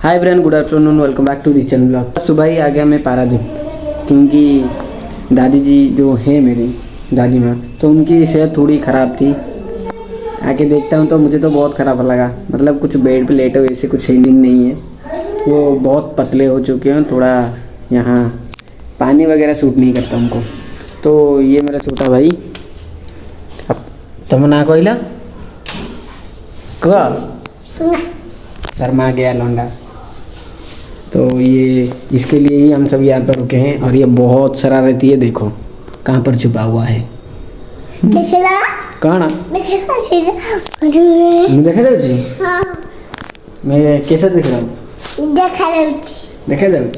Hi friend, good afternoon, welcome back to the channel blog. सुबह ही आ गया मैं पारादीप, क्योंकि दादी जी जो है मेरी दादी माँ, तो उनकी सेहत थोड़ी ख़राब थी। आके देखता हूँ तो मुझे तो बहुत ख़राब लगा। मतलब कुछ बेड पे लेटे हुए ऐसे कुछ सीलिंग नहीं है, वो बहुत पतले हो चुके हैं। थोड़ा यहाँ पानी वगैरह सूट नहीं करता उनको। तो ये मेरा छोटा भाई अब तमन्ना कोयला शर्मा गया लौंडा। तो ये इसके लिए ही हम सब यहाँ पर रुके हैं। और ये बहुत शरारती है, देखो कहाँ पर छुपा हुआ है। कौन देखा जाऊँ? हाँ। मैं कैसे दिख रहा हूँ? देखा जाऊँ।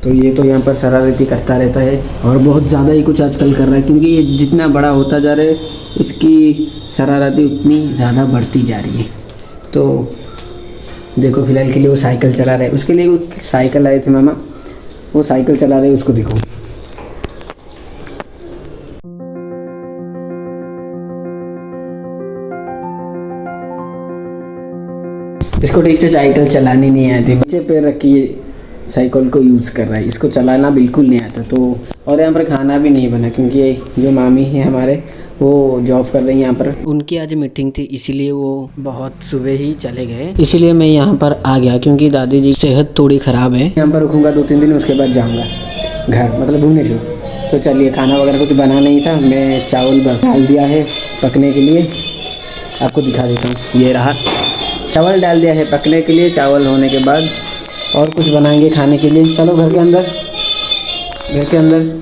तो ये तो यहाँ पर शरारती करता रहता है और बहुत ज़्यादा ही कुछ आजकल कर रहा है, क्योंकि ये जितना बड़ा होता जा रहा है इसकी शरारती उतनी ज़्यादा बढ़ती जा रही है। तो देखो फिलहाल के लिए वो साइकिल चला रहा है। उसके लिए वो साइकिल आए थे मामा, वो साइकिल चला रहे हैं, उसको देखो। इसको ठीक से साइकिल चलानी नहीं आती, नीचे पैर रखी साइकिल को यूज़ कर रहा है, इसको चलाना बिल्कुल नहीं आता। तो और यहाँ पर खाना भी नहीं बना, क्योंकि जो मामी है हमारे वो जॉब कर रही हैं यहाँ पर। उनकी आज मीटिंग थी, इसीलिए वो बहुत सुबह ही चले गए। इसीलिए मैं यहाँ पर आ गया, क्योंकि दादी जी सेहत थोड़ी ख़राब है। यहाँ पर रुकूंगा 2-3 दिन, उसके बाद जाऊँगा घर, मतलब भुवनेश्वर। तो चलिए, खाना वगैरह कुछ बना नहीं था, मैं चावल डाल दिया है पकने के लिए। आपको दिखा देता हूँ, ये रहा चावल डाल दिया है पकने के लिए। चावल होने के बाद और कुछ बनाएंगे खाने के लिए। चलो घर के अंदर, घर के अंदर।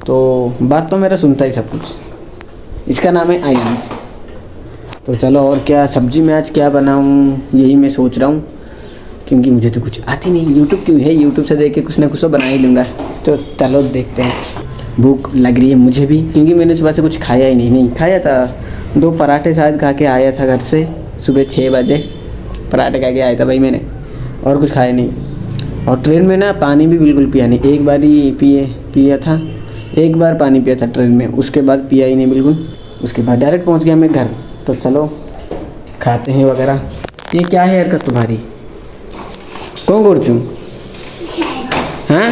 तो बात तो मेरा सुनता ही सब कुछ। इसका नाम है आयांश। तो चलो, और क्या सब्जी में आज क्या बनाऊं यही मैं सोच रहा हूं, क्योंकि मुझे तो कुछ आती नहीं। यूट्यूब क्यों है, यूट्यूब से देख के कुछ ना कुछ तो बना ही लूँगा। तो चलो देखते हैं। भूख लग रही है मुझे भी, क्योंकि मैंने सुबह से कुछ खाया ही नहीं खाया था। 2 पराठे शायद खा के आया था घर से, सुबह 6 बजे पराठे खा के आया था भाई मैंने, और कुछ खाया नहीं। और ट्रेन में ना पानी भी बिल्कुल पिया नहीं। एक बार ही पिया था, एक बार पानी पिया था ट्रेन में, उसके बाद पिया ही नहीं बिल्कुल। उसके बाद डायरेक्ट पहुंच गया मैं घर। तो चलो खाते हैं वगैरह। ये क्या है हरकत तुम्हारी? कौन करूँ? हाँ,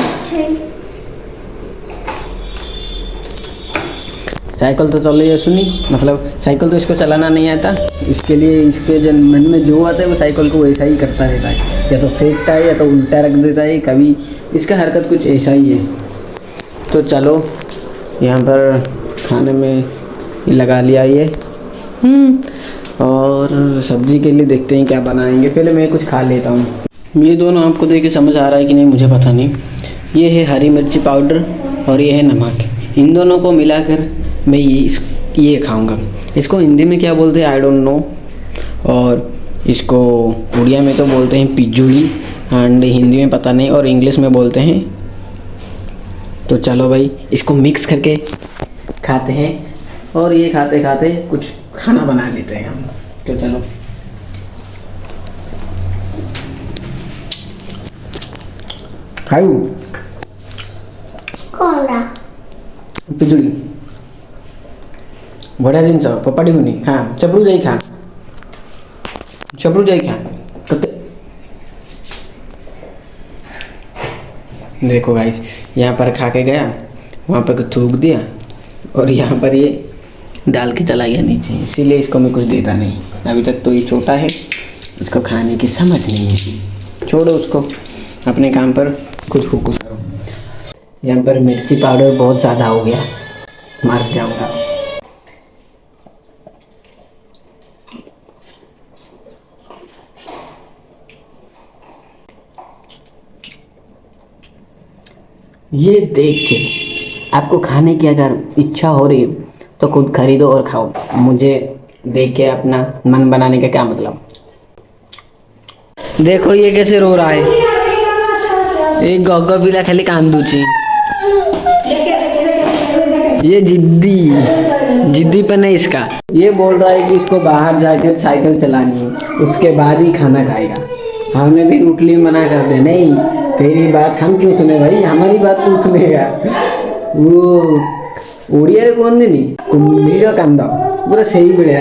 साइकिल तो चल रही है सुनी, मतलब साइकिल तो इसको चलाना नहीं आता। इसके लिए इसके जो मन में जो आता है वो साइकिल को वैसा ही करता रहता है, या तो फेंकता है या तो उल्टा रख देता है। कभी इसका हरकत कुछ ऐसा ही है। तो चलो, यहाँ पर खाने में लगा लिया ये। और सब्जी के लिए देखते हैं क्या बनाएंगे। पहले मैं कुछ खा लेता हूँ। ये दोनों आपको देख के समझ आ रहा है कि नहीं मुझे पता नहीं। ये है हरी मिर्ची पाउडर और ये है नमक। इन दोनों को मिलाकर मैं ये खाऊंगा। इसको हिंदी में क्या बोलते हैं आई डोंट नो, और इसको उड़िया में तो बोलते हैं पिजुली, एंड हिंदी में पता नहीं, और इंग्लिश में बोलते हैं। तो चलो भाई, इसको मिक्स करके खाते हैं। और ये खाते खाते कुछ खाना बना लेते हैं हम। तो चलो, खाऊ पिजुली बड़ा जिनस पपाड़ी हुनी खा, चपड़ू जाई खा, चपड़ू जाई खा। देखो गाइस, यहाँ पर खा के गया, वहाँ पर थूक दिया, और यहाँ पर ये डाल के चला गया नीचे। इसीलिए इसको मैं कुछ देता नहीं अभी तक। तो ये छोटा है, इसको खाने की समझ नहीं है। छोड़ो उसको, अपने काम पर कुछ फोकस करो। यहाँ पर मिर्ची पाउडर बहुत ज़्यादा हो गया, मर जाऊँगा। ये देख के आपको खाने की अगर इच्छा हो रही है तो खुद खरीदो और खाओ। मुझे देख के अपना मन बनाने का क्या मतलब। देखो ये कैसे रो रहा है, एक गॉगो बिला खाली कांदूची। ये जिद्दीपन है इसका। ये बोल रहा है कि इसको बाहर जाकर साइकिल चलानी है, उसके बाद ही खाना खाएगा। हमने भी रोटली मना कर दे, नहीं तेरी बात हम क्यों सुने भाई, हमारी बात तू सुनेगा। वो ଓଡ଼ିଆରେ କୁହନ୍ତିନି କୁମ୍ଭୀର କାନ୍ଦ ପୁରା ସେଇଭଳିଆ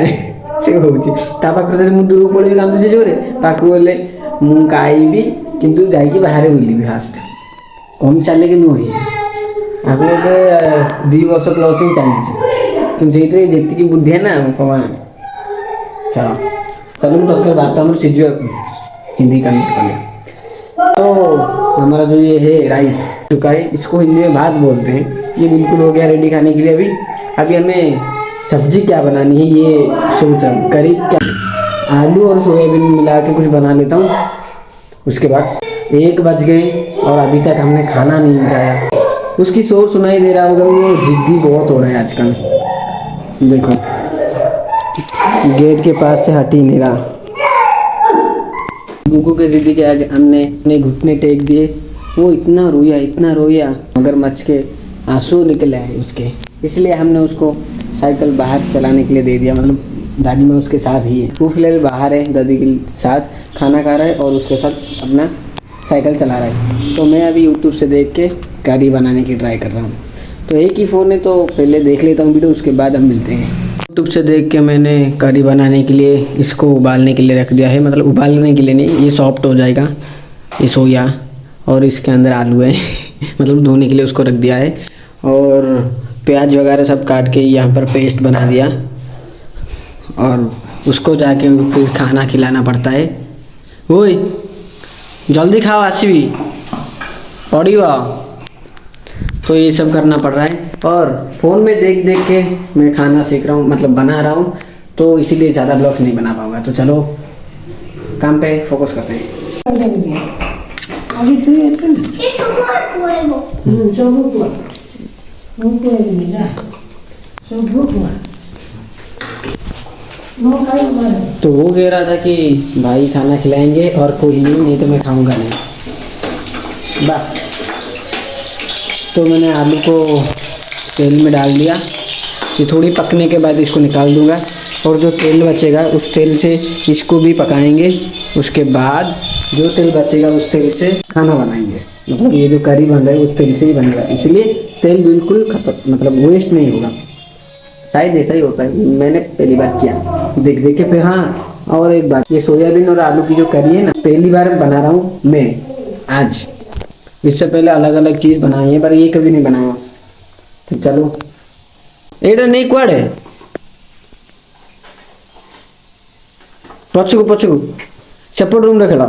ସେ ହଉଛି। ତା ପାଖରେ ଯଦି ମୁଁ ଦୂରକୁ ପଳେଇବି କାନ୍ଦୁଛି ଜୋରେ, ପାଖକୁ ଗଲେ ମୁଁ ଖାଇବି କିନ୍ତୁ ଯାଇକି ବାହାରେ ବୁଲିବି ଫାଷ୍ଟ। କମ୍ ଚାଲିକି ନୁହେଁ, ଆଗରୁ ଏବେ 2 ବର୍ଷ ପ୍ଲସ୍ ହିଁ ଚାଲିଛି କିନ୍ତୁ ସେଇଥିରେ ଯେତିକି ବୁଦ୍ଧି है ना कमा चलो चलो तो फिर बात हम सीधी हिंदी कन्वर्ट कर लें। तो हमारा जो ये है राइस चुका है, इसको हिंदी में भात बोलते हैं। ये बिल्कुल हो गया रेडी खाने के लिए। अभी अभी हमें सब्जी क्या बनानी है ये सोच रहा हूँ। करीब क्या आलू और सोयाबीन मिला के कुछ बना लेता हूँ। उसके बाद 1 बज गए और अभी तक हमने खाना नहीं खाया। उसकी शोर सुनाई दे रहा होगा, वो जिद्दी बहुत हो रहा है आजकल। देखो गेट के पास से हट ही नहीं रहा। गुगू के जिद्दी के आगे हमने अपने घुटने टेक दिए। वो इतना रोया मगरमच्छ के आंसू निकले आए उसके, इसलिए हमने उसको साइकिल बाहर चलाने के लिए दे दिया। मतलब दादी माँ उसके साथ ही है, वो फिलहाल बाहर है, दादी के साथ खाना खा रहा है और उसके साथ अपना साइकिल चला रहा है। तो मैं अभी यूट्यूब से देख के करी बनाने की ट्राई कर रहा हूँ। तो एक ही फ़ोन है तो पहले देख लेता हूँ वीडियो, उसके बाद हम मिलते हैं। यूट्यूब से देख के मैंने करी बनाने के लिए इसको उबालने के लिए रख दिया है। मतलब उबालने के लिए नहीं, ये सॉफ्ट हो जाएगा ये सोया, और इसके अंदर आलू है मतलब धोने के लिए उसको रख दिया है। और प्याज वगैरह सब काट के यहाँ पर पेस्ट बना दिया और उसको जाके फिर खाना खिलाना पड़ता है। ओए जल्दी खाओ आशी पड़ी हुआ। तो ये सब करना पड़ रहा है और फ़ोन में देख देख के मैं खाना सीख रहा हूँ, मतलब बना रहा हूँ, तो इसीलिए ज़्यादा ब्लॉग्स नहीं बना पाऊँगा। तो चलो काम पे फोकस करते हैं। अभी तो ये तो वो कह रहा था कि भाई खाना खिलाएंगे और कोई नहीं तो मैं खाऊंगा नहीं बा। तो मैंने आलू को तेल में डाल दिया। ये थोड़ी पकने के बाद इसको निकाल दूंगा और जो तेल बचेगा उस तेल से इसको भी पकाएंगे। उसके बाद जो तेल बचेगा उस तेल से खाना बनाएंगे। मतलब ये जो करी बन रहा है उस तेल से ही बनेगा, इसलिए तेल बिल्कुल खत्म, मतलब वेस्ट नहीं होगा। शायद ऐसा ही होता है, मैंने पहली बार किया देख देख के। फिर हाँ, और एक बात, ये सोयाबीन और आलू की जो करी है ना, पहली बार बना रहा हूँ मैं आज। इससे पहले अलग अलग चीज़ बनाई है पर ये कभी नहीं बनाया। तो चलो एटा नहीं कुआड़े पछू सेपट रूम रखेला।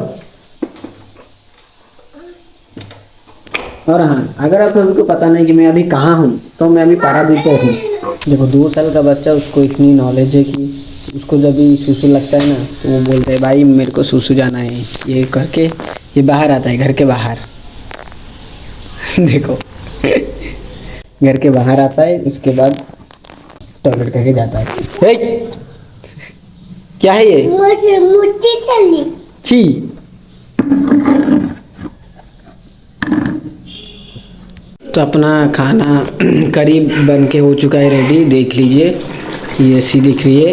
और हाँ, अगर आप लोगों को पता नहीं कि मैं अभी कहाँ हूँ, तो मैं अभी पारादीप पे हूँ। देखो 2 साल का बच्चा, उसको इतनी नॉलेज है कि उसको जब भी सुसु लगता है ना तो वो बोलता है भाई मेरे को सुसु जाना है। ये करके ये बाहर आता है, घर के बाहर देखो घर के बाहर आता है, उसके बाद टॉयलेट करके जाता है। हे क्या है ये? छी तो अपना खाना करीब बन के हो चुका है रेडी। देख लीजिए ये ऐसी दिख रही है।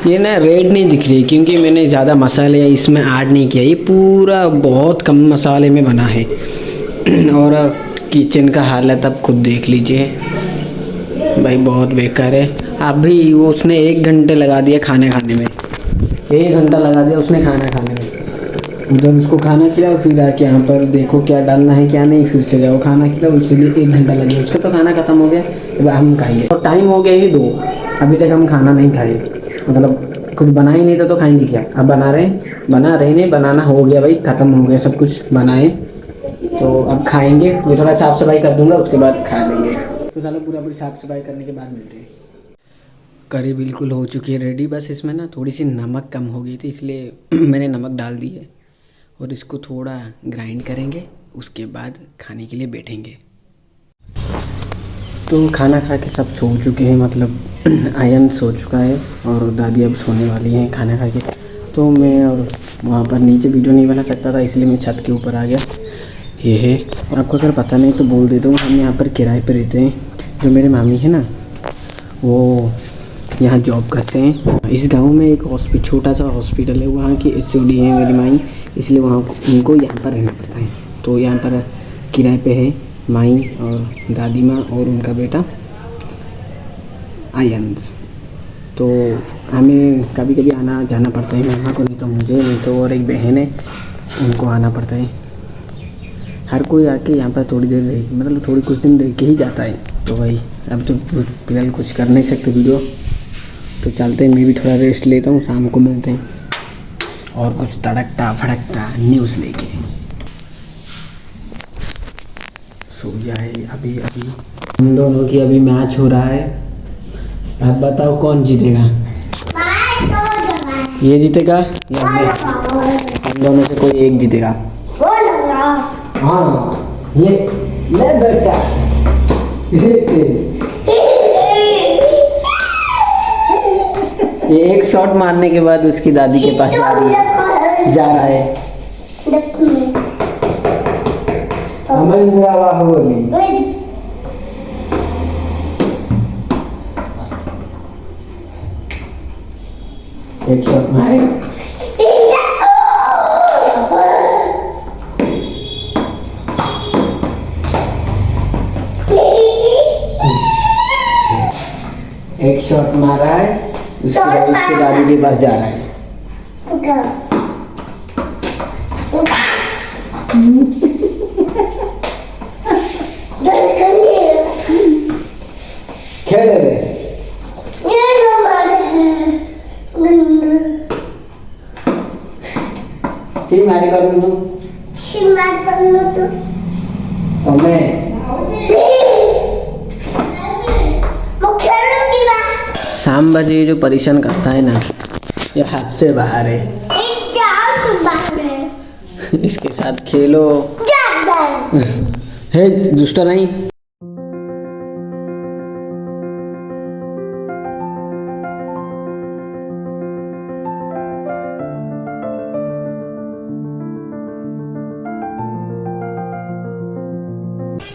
ये ना रेड नहीं दिख रही है क्योंकि मैंने ज़्यादा मसाले इसमें ऐड नहीं किया। ये पूरा बहुत कम मसाले में बना है। और किचन का हालत आप खुद देख लीजिए भाई, बहुत बेकार है। अभी वो उसने 1 घंटे लगा दिया खाने में, 1 घंटा लगा दिया उसने खाना खाने में। उधर उसको खाना खिलाओ, फिर आके यहाँ पर देखो क्या डालना है क्या नहीं, फिर से जाओ खाना खिलाओ, इसलिए 1 घंटा लग गया। उसका तो खाना खत्म हो गया, अब हम खाएंगे। और टाइम हो गया ही 2, अभी तक हम खाना नहीं खाए। मतलब कुछ बना ही नहीं था तो खाएंगे क्या। अब बना रहे नहीं, बनाना हो गया भाई, ख़त्म हो गया सब कुछ बनाए। तो अब खाएंगे। मैं थोड़ा साफ़ सफाई कर दूंगा, उसके बाद खा लेंगे। तो चलो पूरी साफ़ सफाई करने के बाद मिलते हैं। करी बिल्कुल हो चुकी है रेडी। बस इसमें ना थोड़ी सी नमक कम हो गई थी, इसलिए मैंने नमक डाल दी है। और इसको थोड़ा ग्राइंड करेंगे, उसके बाद खाने के लिए बैठेंगे। तो खाना खा के सब सो चुके हैं, मतलब आयन सो चुका है और दादी अब सोने वाली हैं खाना खा के। तो मैं और वहाँ पर नीचे वीडियो नहीं बना सकता था, इसलिए मैं छत के ऊपर आ गया। ये है, और आपको अगर पता नहीं तो बोल देता हूँ, हम यहाँ पर किराए पर रहते हैं। जो मेरे मामी है ना, वो यहाँ जॉब करते हैं। इस गांव में एक छोटा सा हॉस्पिटल है, वहाँ की एचओडी है मेरी माई, इसलिए वहाँ उनको यहाँ पर रहना पड़ता है। तो यहाँ पर किराए पे है माई और दादी माँ और उनका बेटा। आयंस। तो हमें कभी कभी आना जाना पड़ता है मामा को, नहीं तो मुझे, नहीं तो और एक बहन है उनको आना पड़ता है। हर कोई आके यहाँ पर थोड़ी देर रह, मतलब थोड़ी कुछ दिन रह के ही जाता है। तो भाई अब तो फिलहाल कुछ कर नहीं सकते वीडियो, तो चलते हैं। मैं भी थोड़ा रेस्ट लेता हूँ, शाम को मिलते हैं और कुछ तड़कता फड़कता न्यूज़ लेके। सो जाए अभी हम दोनों की अभी मैच हो रहा है। अब बताओ कौन जीतेगा? ये जीतेगा या हम दोनों से कोई एक जीतेगा? हाँ ये ले बेटा। ये एक शॉट मारने के बाद उसकी दादी के पास जा रहा है। एक शॉट मारे, एक शॉट मारा है, उसके दादी के पास जा रहा है। खेल रहे मारी करूँ तो मैं शाम बजे जो परेशान करता है ना, ये हाथ से बाहर है। इसके साथ खेलो। है दुष्टा नहीं।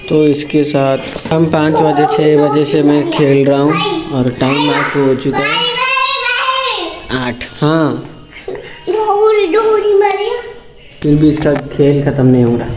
तो इसके साथ हम 5 बजे 6 बजे से मैं खेल रहा हूँ और टाइम आज हो चुका है 8। हाँ फिर भी इसका खेल ख़त्म नहीं हो रहा।